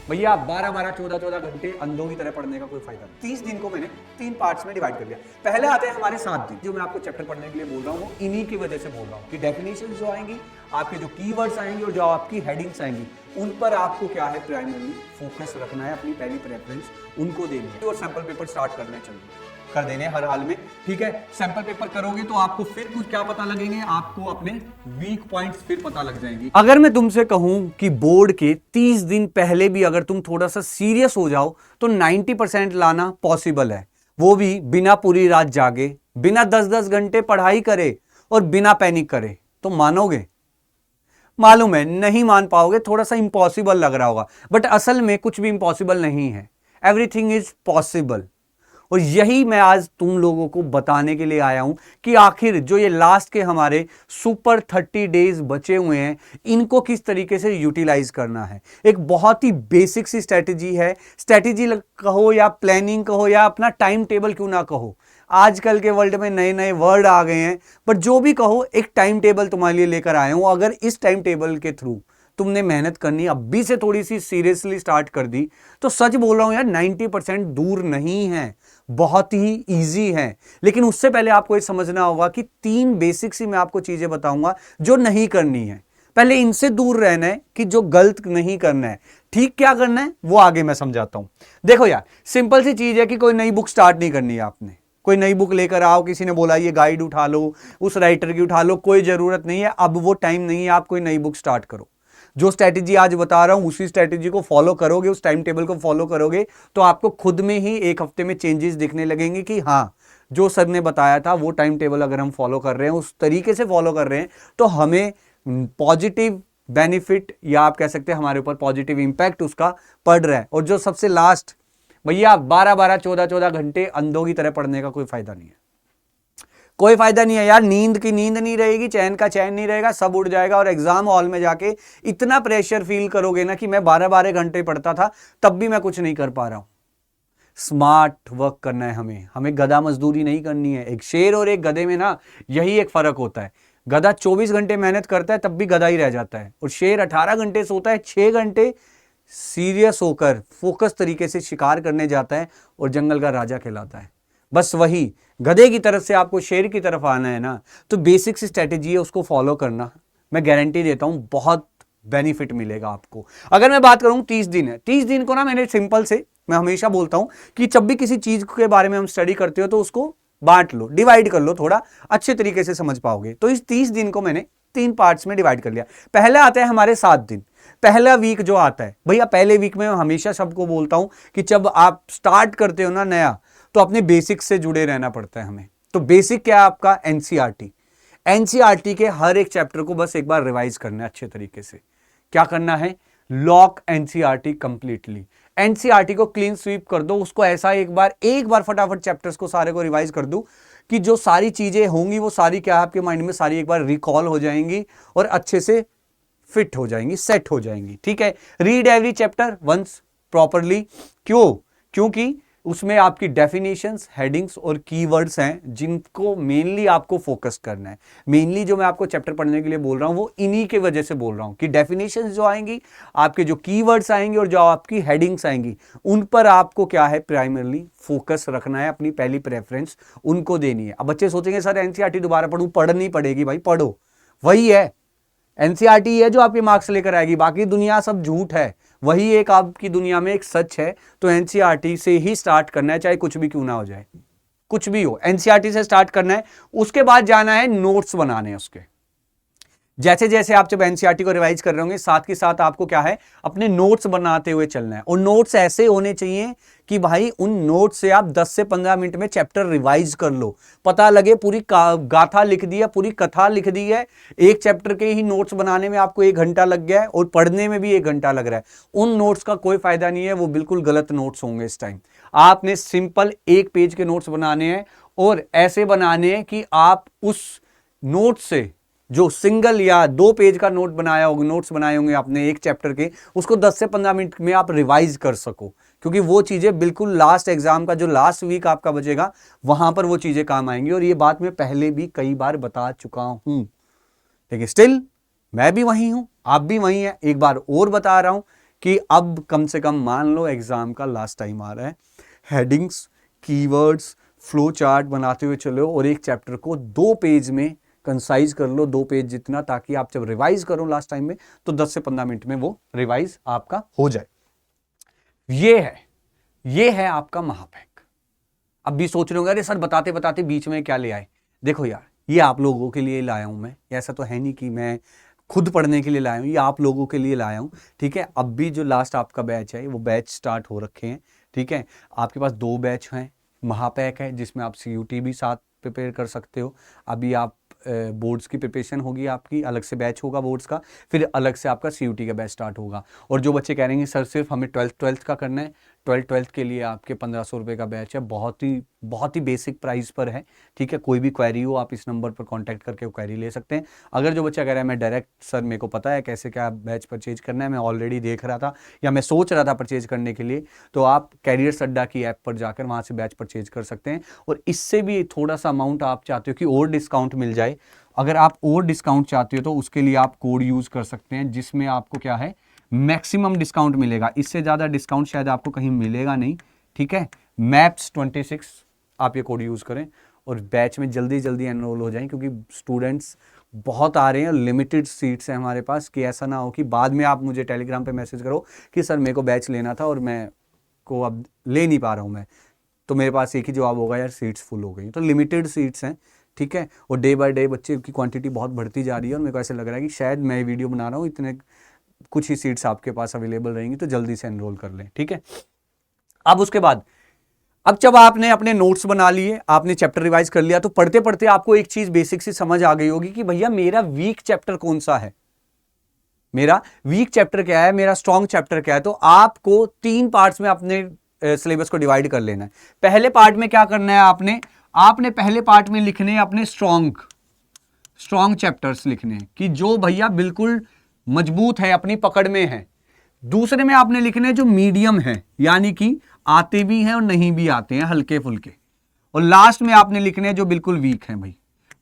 भैया 12-12, 14-14 घंटे अंधों की तरह पढ़ने का कोई फायदा नहीं। 30 दिन को मैंने 3 पार्ट्स में डिवाइड कर लिया। पहले आते हैं हमारे 7 दिन, जो मैं आपको चैप्टर पढ़ने के लिए बोल रहा हूँ वो इन्हीं की वजह से बोल रहा हूँ कि डेफिनेशन जो आएंगी, आपके जो कीवर्ड्स आएंगे और जो आपकी हेडिंग्स आएंगी, उन पर आपको क्या है प्राइमरी फोकस रखना है, अपनी पहली प्रेफरेंस उनको देनी है और सैंपल पेपर स्टार्ट करने चाहिए, कर देने हर हाल में। ठीक है, सैंपल पेपर करोगे तो आपको फिर कुछ क्या पता लगेंगे, आपको अपने वीक पॉइंट्स फिर पता लग जाएंगे। अगर मैं तुमसे कहूं कि बोर्ड के 30 दिन पहले भी अगर तुम थोड़ा सा सीरियस हो जाओ तो 90% लाना पॉसिबल है, वो भी बिना पूरी रात जागे, बिना 10-10 घंटे पढ़ाई करे और बिना पैनिक करे, तो मानोगे? मालूम है नहीं मान पाओगे, थोड़ा सा इंपॉसिबल लग रहा होगा, बट असल में कुछ भी इंपॉसिबल नहीं है, एवरीथिंग इज पॉसिबल। और यही मैं आज तुम लोगों को बताने के लिए आया हूं कि आखिर जो ये लास्ट के हमारे सुपर 30 डेज बचे हुए हैं, इनको किस तरीके से यूटिलाइज करना है। एक बहुत ही बेसिक सी स्ट्रेटेजी है, स्ट्रेटेजी कहो या प्लानिंग कहो या अपना टाइम टेबल क्यों ना कहो, आजकल के वर्ल्ड में नए नए वर्ड आ गए हैं, पर जो भी कहो एक टाइम टेबल तुम्हारे लिए लेकर आया हूं। अगर इस टाइम टेबल के थ्रू तुमने मेहनत करनी अभी से थोड़ी सी सीरियसली स्टार्ट कर दी, तो सच बोल रहा हूं यार 90% दूर नहीं है, बहुत ही इजी है। लेकिन उससे पहले आपको ये समझना होगा कि 3 बेसिक सी मैं आपको चीजें बताऊंगा जो नहीं करनी है। पहले इनसे दूर रहना है कि जो गलत नहीं करना है, ठीक क्या करना है वो आगे मैं समझाता हूं। देखो यार, सिंपल सी चीज है कि कोई नई बुक स्टार्ट नहीं करनी है आपने। कोई नई बुक लेकर आओ, किसी ने बोला ये गाइड उठा लो, उस राइटर की उठा लो, कोई जरूरत नहीं है, अब वो टाइम नहीं है आप कोई नई बुक स्टार्ट करो। जो स्ट्रैटेजी आज बता रहा हूं उसी स्ट्रैटेजी को फॉलो करोगे, उस टाइम टेबल को फॉलो करोगे, तो आपको खुद में ही 1 हफ्ते में चेंजेस दिखने लगेंगे कि हाँ, जो सर ने बताया था वो टाइम टेबल अगर हम फॉलो कर रहे हैं, उस तरीके से फॉलो कर रहे हैं, तो हमें पॉजिटिव बेनिफिट या आप कह सकते हैं हमारे ऊपर पॉजिटिव इंपैक्ट उसका पड़ रहा है। और जो सबसे लास्ट, भैया 12-12, 14-14 घंटे अंधों की तरह पढ़ने का कोई फायदा नहीं है, कोई फायदा नहीं है यार। नींद की नींद नहीं रहेगी, चैन का चैन नहीं रहेगा, सब उड़ जाएगा और एग्जाम हॉल में जाके इतना प्रेशर फील करोगे ना कि मैं 12-12 घंटे पढ़ता था तब भी मैं कुछ नहीं कर पा रहा हूं। स्मार्ट वर्क करना है हमें गधा मजदूरी नहीं करनी है। एक शेर और एक गधे में ना यही एक फर्क होता है, गधा 24 घंटे मेहनत करता है तब भी गधा ही रह जाता है, और शेर 18 घंटे सोता है, 6 घंटे सीरियस होकर फोकस तरीके से शिकार करने जाता है और जंगल का राजा कहलाता है। बस वही गधे की तरफ से आपको शेर की तरफ आना है ना, तो बेसिक सी स्ट्रेटेजी है, उसको फॉलो करना, मैं गारंटी देता हूं बहुत बेनिफिट मिलेगा आपको। अगर मैं बात करूं 30 दिन है, 30 दिन को ना मैंने सिंपल से, मैं हमेशा बोलता हूं कि जब भी किसी चीज के बारे में हम स्टडी करते हो तो उसको बांट लो, डिवाइड कर लो, थोड़ा अच्छे तरीके से समझ पाओगे। तो इस 30 दिन को मैंने 3 पार्ट्स में डिवाइड कर लिया। पहले आते हैं हमारे 7 दिन, पहला वीक जो आता है, भैया पहले वीक में मैं हमेशा सबको बोलता हूं कि जब आप स्टार्ट करते हो ना नया, तो अपने बेसिक से जुड़े रहना पड़ता है हमें। तो बेसिक क्या है आपका? एनसीईआरटी। एनसीईआरटी के हर एक चैप्टर को बस एक बार रिवाइज करना है अच्छे तरीके से। क्या करना है? लॉक एनसीईआरटी कंप्लीटली, एनसीईआरटी को क्लीन स्वीप कर दो, उसको ऐसा एक बार फटाफट चैप्टर्स को सारे को रिवाइज कर दो कि जो सारी चीजें होंगी वो सारी क्या आपके माइंड में सारी एक बार रिकॉल हो जाएंगी और अच्छे से फिट हो जाएंगी, सेट हो जाएंगी। ठीक है, read every chapter once properly. क्योंकि उसमें आपकी डेफिनेशंस, हेडिंग्स और कीवर्ड्स हैं जिनको मेनली आपको फोकस करना है। मेनली जो मैं आपको चैप्टर पढ़ने के लिए बोल रहा हूं वो इन्हीं के वजह से बोल रहा हूं कि डेफिनेशंस जो आएंगी, आपके जो कीवर्ड्स आएंगे और जो आपकी हेडिंग्स आएंगी, उन पर आपको क्या है प्राइमरली फोकस रखना है, अपनी पहली प्रेफरेंस उनको देनी है। अब बच्चे सोचेंगे सर एनसीईआरटी दोबारा पढ़ूं, पढ़नी पड़ेगी भाई, पढ़ो, वही है एनसीईआरटी है जो आपके मार्क्स लेकर आएगी, बाकी दुनिया सब झूठ है, वही एक आपकी दुनिया में एक सच है। तो एनसीईआरटी से ही स्टार्ट करना है, चाहे कुछ भी क्यों ना हो जाए, कुछ भी हो, एनसीईआरटी से स्टार्ट करना है। उसके बाद जाना है नोट्स बनाने उसके। जैसे जैसे आप जब एनसीईआरटी को रिवाइज कर रहे होंगे, साथ के साथ आपको क्या है अपने नोट्स बनाते हुए चलना है। और नोट्स ऐसे होने चाहिए कि भाई उन नोट्स से आप 10 से 15 मिनट में चैप्टर रिवाइज कर लो, पता लगे पूरी गाथा लिख दी है, पूरी कथा लिख दी है। एक चैप्टर के ही नोट्स बनाने में आपको 1 घंटा लग गया है और पढ़ने में भी 1 घंटा लग रहा है, उन नोट्स का कोई फायदा नहीं है, वो बिल्कुल गलत नोट्स होंगे। इस टाइम आपने सिंपल 1 पेज के नोट्स बनाने हैं और ऐसे बनाने हैं कि आप उस नोट से जो सिंगल या 2 पेज का नोट्स बनाए होंगे आपने एक चैप्टर के, उसको 10 से 15 मिनट में आप रिवाइज कर सको, क्योंकि वो चीजें बिल्कुल लास्ट एग्जाम का जो लास्ट वीक आपका बचेगा वहां पर वो चीजें काम आएंगी। और ये बात मैं पहले भी कई बार बता चुका हूं, लेकिन स्टिल मैं भी वही हूं, आप भी वही हैं। एक बार और बता रहा हूं कि अब कम से कम मान लो एग्जाम का लास्ट टाइम आ रहा है, हेडिंग्स, कीवर्ड्स, फ्लो चार्ट बनाते हुए चलो और एक चैप्टर को 2 पेज में कंसाइज कर लो, 2 पेज जितना, ताकि आप जब रिवाइज करो लास्ट टाइम में तो 10 से 15 मिनट में वो रिवाइज आपका हो जाए। ये है आपका महापैक। अब भी सोच रहे होंगे अरे सर बताते बताते बीच में क्या ले आए। देखो यार, ये आप लोगों के लिए लाया हूं मैं, ऐसा तो है नहीं कि मैं खुद पढ़ने के लिए लाया हूं, ये आप लोगों के लिए लाया हूं। ठीक है, अब भी जो लास्ट आपका बैच है वो बैच स्टार्ट हो रखे हैं। ठीक है, आपके पास 2 बैच हैं, महापैक है जिसमें आप CUT भी साथ प्रिपेयर कर सकते हो। अभी आप बोर्ड्स की प्रिपरेशन होगी, आपकी अलग से बैच होगा बोर्ड्स का, फिर अलग से आपका CUT का बैच स्टार्ट होगा। और जो बच्चे कह रहे हैं सर सिर्फ हमें 12th का करना है, 12th के लिए आपके 1500 रुपये का बैच है, बहुत ही बेसिक प्राइस पर है। ठीक है, कोई भी क्वेरी हो आप इस नंबर पर कांटेक्ट करके वो क्वेरी ले सकते हैं। अगर जो बच्चा कह रहा है मैं डायरेक्ट सर मेरे को पता है कैसे क्या बैच परचेज करना है, मैं ऑलरेडी देख रहा था या मैं सोच रहा था परचेज करने के लिए, तो आप कैरियर्स अड्डा की ऐप पर जाकर वहाँ से बैच परचेज कर सकते हैं। और इससे भी थोड़ा सा अमाउंट आप चाहते हो कि और डिस्काउंट मिल जाए, अगर आप और डिस्काउंट चाहते हो तो उसके लिए आप कोड यूज़ कर सकते हैं, जिसमें आपको क्या है मैक्सिमम डिस्काउंट मिलेगा। इससे ज़्यादा डिस्काउंट शायद आपको कहीं मिलेगा नहीं। ठीक है, MAPS26 आप ये कोड यूज़ करें और बैच में जल्दी जल्दी एनरोल हो जाएं, क्योंकि स्टूडेंट्स बहुत आ रहे हैं, लिमिटेड सीट्स हैं हमारे पास, कि ऐसा ना हो कि बाद में आप मुझे टेलीग्राम पे मैसेज करो कि सर मेरे को बैच लेना था और मैं को अब ले नहीं पा रहा हूँ मैं, तो मेरे पास एक ही जवाब होगा यार सीट्स फुल हो गई। तो लिमिटेड सीट्स हैं। ठीक है, और डे बाय डे बच्चे की क्वांटिटी बहुत बढ़ती जा रही है और मेरे को ऐसे लग रहा है कि शायद मैं वीडियो बना रहा हूँ इतने कुछ ही सीट्स आपके पास अवेलेबल रहेंगी, तो जल्दी से एनरोल कर लें। ठीक है, अब उसके बाद अब जब आपने अपने नोट्स बना लिए, आपने चैप्टर रिवाइज कर लिया, तो पढ़ते पढ़ते आपको एक चीज बेसिक सी समझ आ गई होगी कि भैया मेरा वीक चैप्टर कौन सा है, मेरा वीक चैप्टर क्या है, मेरा स्ट्रॉन्ग चैप्टर क्या है। तो आपको 3 पार्ट्स में अपने सिलेबस को डिवाइड कर लेना है। पहले पार्ट में क्या करना है, आपने पहले पार्ट में लिखने हैं अपने स्ट्रॉन्ग चैप्टर्स लिखने हैं कि जो भैया बिल्कुल मजबूत है, अपनी पकड़ में है। दूसरे में आपने लिखने जो मीडियम है, यानी कि आते भी हैं और नहीं भी आते हैं, हल्के फुल्के। और लास्ट में आपने लिखने जो बिल्कुल वीक हैं भाई,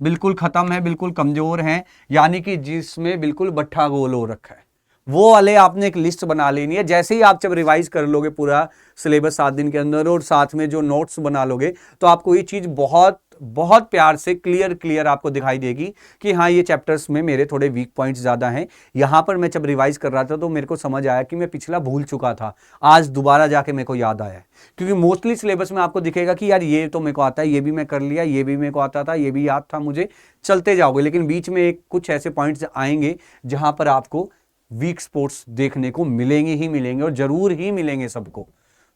बिल्कुल खत्म है, बिल्कुल कमजोर हैं, यानी कि जिसमें बिल्कुल बट्ठा गोल हो रखा है, वो वाले आपने एक लिस्ट बना लेनी है। जैसे ही आप जब रिवाइज कर लोगे पूरा सिलेबस 7 दिन के अंदर और साथ में जो नोट्स बना लोगे, तो आपको ये चीज बहुत बहुत प्यार से क्लियर आपको दिखाई देगी कि हाँ ये चैप्टर्स में मेरे थोड़े वीक पॉइंट्स ज्यादा हैं। यहां पर मैं जब रिवाइज कर रहा था तो मेरे को समझ आया कि मैं पिछला भूल चुका था, आज दोबारा जाके मेरे को याद आया। क्योंकि मोस्टली सिलेबस में आपको दिखेगा कि यार ये तो मेरे को आता है, ये भी मैं कर लिया, ये भी मेरे को आता था, ये भी याद था मुझे, चलते जाओगे। लेकिन बीच में एक कुछ ऐसे पॉइंट्स आएंगे जहां पर आपको वीक स्पॉट्स देखने को मिलेंगे ही मिलेंगे, और जरूर ही मिलेंगे सबको।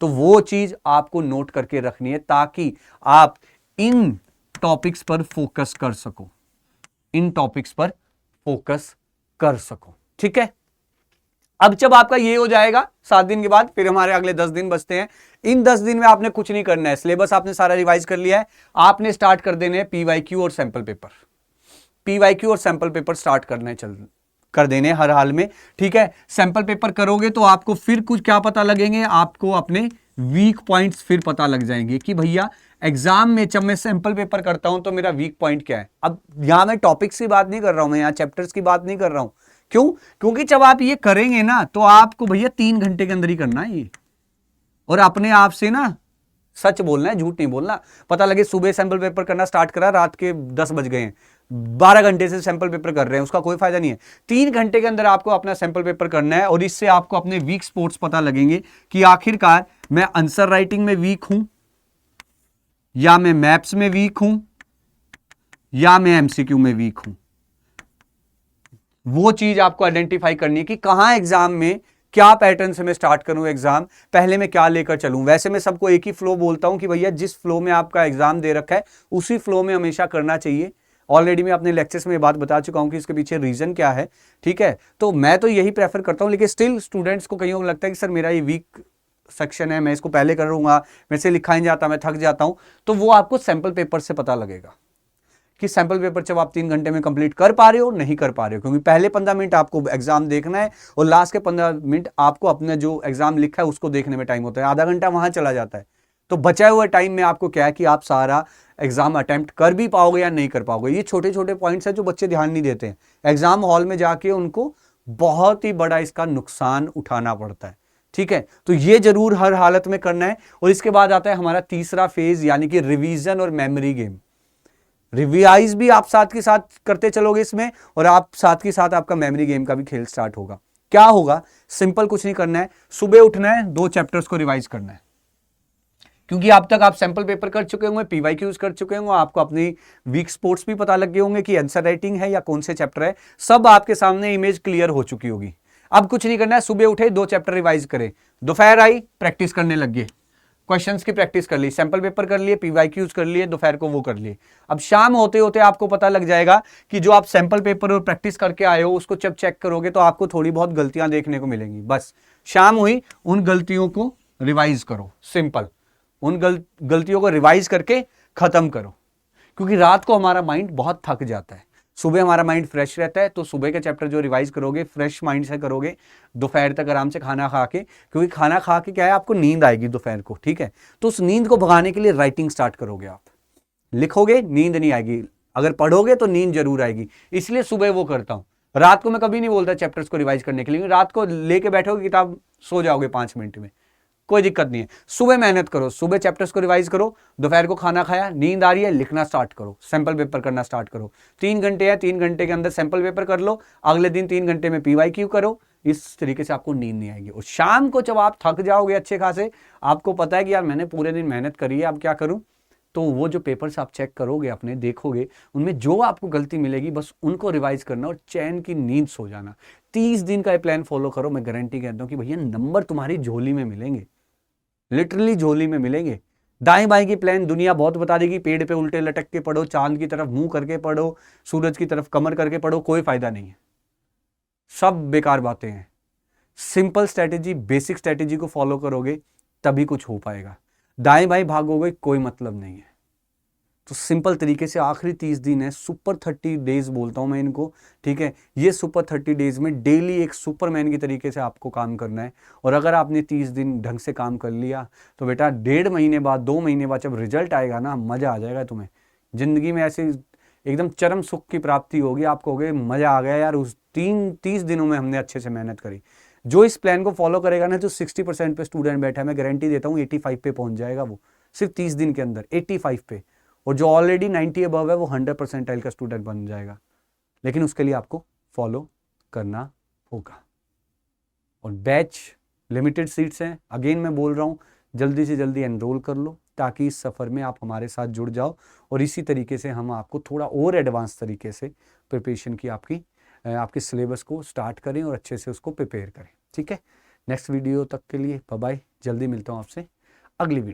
तो वो चीज आपको नोट करके रखनी है ताकि आप इन टॉपिक्स पर फोकस कर सको, ठीक है। अब जब आपका ये हो जाएगा 7 दिन के बाद, फिर हमारे अगले 10 दिन बचते हैं। इन 10 दिन में आपने कुछ नहीं करना है, सिलेबस आपने सारा रिवाइज कर लिया है। आपने स्टार्ट कर देने हैं PYQ और सैंपल पेपर स्टार्ट कर देने हर हाल में। ठीक है, सैंपल पेपर करोगे तो आपको फिर कुछ क्या पता लगेंगे, आपको अपने वीक पॉइंट्स फिर पता लग जाएंगे कि भैया एग्जाम में जब मैं सैंपल पेपर करता हूं तो मेरा वीक पॉइंट क्या है। अब यहां मैं टॉपिक्स की बात नहीं कर रहा हूं, मैं यहां चैप्टर्स की बात नहीं कर रहा हूं। क्यों? क्योंकि जब आप ये करेंगे ना तो आपको भैया 3 घंटे के अंदर ही करना है ये, और अपने आप से ना सच बोलना है, झूठ नहीं बोलना। पता लगे सुबह सैंपल पेपर करना स्टार्ट करा, रात के 10 बज गए हैं, 12 घंटे से सैंपल पेपर कर रहे हैं, उसका कोई फायदा नहीं है। 3 घंटे के अंदर आपको अपना सैंपल पेपर करना है, और इससे आपको अपने वीक स्पॉट्स पता लगेंगे कि आखिरकार मैं आंसर राइटिंग में वीक हूं, या मैं मैप्स में वीक हूं, या मैं MCQ में वीक हूं। वो चीज आपको आइडेंटिफाई करनी है कि कहां एग्जाम में क्या पैटर्न से मैं स्टार्ट करूं, एग्जाम पहले मैं क्या लेकर चलूं। वैसे मैं सबको एक ही फ्लो बोलता हूं कि भैया जिस फ्लो में आपका एग्जाम दे रखा है उसी फ्लो में हमेशा करना चाहिए। ऑलरेडी मैं अपने लेक्चर्स में ये बात बता चुका हूं कि इसके पीछे रीजन क्या है। ठीक है, तो मैं तो यही प्रेफर करता हूं, लेकिन स्टिल स्टूडेंट्स को कईयों को लगता है कि सर मेरा ये वीक सेक्शन है, मैं इसको पहले करूंगा, मेरे से लिखा नहीं जाता, मैं थक जाता हूं। तो वो आपको सैंपल पेपर से पता लगेगा कि सैंपल पेपर जब आप 3 घंटे में कंप्लीट कर पा रहे हो, नहीं कर पा रहे हो। क्योंकि पहले 15 मिनट आपको एग्जाम देखना है और लास्ट के 15 मिनट आपको अपना जो एग्जाम लिखा है उसको देखने में टाइम होता है, आधा घंटा वहां चला जाता है। तो बचा हुआ टाइम में आपको क्या है कि आप सारा एग्जाम अटेम्प्ट कर भी पाओगे या नहीं कर पाओगे। ये छोटे छोटे पॉइंट्स हैं जो बच्चे ध्यान नहीं देते हैं। एग्जाम हॉल में जाके उनको बहुत ही बड़ा इसका नुकसान उठाना पड़ता है। ठीक है, तो ये जरूर हर हालत में करना है। और इसके बाद आता है हमारा तीसरा फेज, यानी कि रिवीजन और मेमोरी गेम। रिवाइज भी आप साथ के साथ करते चलोगे इसमें, और आप साथ के साथ आपका मेमोरी गेम का भी खेल स्टार्ट होगा। क्या होगा, सिंपल कुछ नहीं करना है, सुबह उठना है, 2 चैप्टर्स को रिवाइज करना है। क्योंकि अब तक आप सैंपल पेपर कर चुके होंगे, पीवाईक्यूज कर चुके होंगे, आपको अपनी वीक स्पोर्ट्स भी पता लग गए होंगे कि आंसर राइटिंग है या कौन से चैप्टर है, सब आपके सामने इमेज क्लियर हो चुकी होगी। अब कुछ नहीं करना है, सुबह उठे 2 चैप्टर रिवाइज करें, दोपहर आई प्रैक्टिस करने लग गए, क्वेश्चंस की प्रैक्टिस कर ली, सैंपल पेपर कर लिए, पीवाईक्यूज कर लिए, दोपहर को वो कर लिए। अब शाम होते होते आपको पता लग जाएगा कि जो आप सैंपल पेपर और प्रैक्टिस करके आए हो उसको जब चेक करोगे तो आपको थोड़ी बहुत गलतियां देखने को मिलेंगी। बस शाम हुई, उन गलतियों को रिवाइज करो, सिंपल उन गलतियों को रिवाइज करके खत्म करो। क्योंकि रात को हमारा माइंड बहुत थक जाता है, सुबह हमारा माइंड फ्रेश रहता है, तो सुबह के चैप्टर जो रिवाइज करोगे फ्रेश माइंड से करोगे, दोपहर तक आराम से खाना खा के, क्योंकि खाना खा के क्या है आपको नींद आएगी दोपहर को। ठीक है, तो उस नींद को भगाने के लिए राइटिंग स्टार्ट करोगे, आप लिखोगे, नींद नहीं आएगी, अगर पढ़ोगे तो नींद जरूर आएगी। इसलिए सुबह वो करता हूं। रात को मैं कभी नहीं बोलता चैप्टर्स को रिवाइज करने के लिए, रात को लेके बैठोगे किताब, सो जाओगे 5 मिनट में, कोई दिक्कत नहीं है। सुबह मेहनत करो, सुबह चैप्टर्स को रिवाइज करो, दोपहर को खाना खाया, नींद आ रही है, लिखना स्टार्ट करो, सैंपल पेपर करना स्टार्ट करो। 3 घंटे है, 3 घंटे के अंदर सैंपल पेपर कर लो, अगले दिन 3 घंटे में पीवाईक्यू करो। इस तरीके से आपको नींद नहीं आएगी। और शाम को जब आप थक जाओगे अच्छे खासे, आपको पता है कि यार मैंने पूरे दिन मेहनत करी है, अब क्या करूं, तो वो जो पेपर्स आप चेक करोगे अपने, देखोगे, उनमें जो आपको गलती मिलेगी बस उनको रिवाइज करना और चैन की नींद सो जाना। 30 दिन का ये प्लान फॉलो करो, मैं गारंटी कहता हूं कि भैया नंबर तुम्हारी झोली में मिलेंगे, लिटरली झोली में मिलेंगे। दाएं बाएं की प्लान दुनिया बहुत बता देगी, पेड़ पे उल्टे लटक के पढ़ो, चांद की तरफ मुंह करके पढ़ो, सूरज की तरफ कमर करके पढ़ो, कोई फायदा नहीं है, सब बेकार बातें हैं। सिंपल स्ट्रेटेजी, बेसिक स्ट्रेटेजी को फॉलो करोगे तभी कुछ हो पाएगा। दाएं बाएं भागोगे कोई मतलब नहीं है। तो सिंपल तरीके से आखिरी 30 दिन है, सुपर 30 डेज बोलता हूं मैं इनको। ठीक है, ये सुपर 30 डेज में डेली एक सुपरमैन की तरीके से आपको काम करना है। और अगर आपने 30 दिन ढंग से काम कर लिया तो बेटा 1.5 महीने बाद, 2 महीने बाद जब रिजल्ट आएगा ना, मजा आ जाएगा तुम्हें। जिंदगी में ऐसे एकदम चरम सुख की प्राप्ति होगी, आप कहोगे मजा आ गया यार, उस 30 दिनों में हमने अच्छे से मेहनत करी। जो इस प्लान को फॉलो करेगा ना, जो 60% पे स्टूडेंट बैठा है, मैं गारंटी देता हूँ 85 पे पहुंच जाएगा वो, सिर्फ 30 दिन के अंदर 85 पे। और जो ऑलरेडी 90 अबव है वो 100% का स्टूडेंट बन जाएगा। लेकिन उसके लिए आपको फॉलो करना होगा। और बैच लिमिटेड सीट्स हैं, अगेन मैं बोल रहा हूँ, जल्दी से जल्दी एनरोल कर लो ताकि इस सफ़र में आप हमारे साथ जुड़ जाओ। और इसी तरीके से हम आपको थोड़ा और एडवांस तरीके से प्रिपरेशन की आपके सिलेबस को स्टार्ट करें और अच्छे से उसको प्रिपेयर करें। ठीक है, नेक्स्ट वीडियो तक के लिए बाय बाय, जल्दी मिलता हूँ आपसे अगली वीडियो।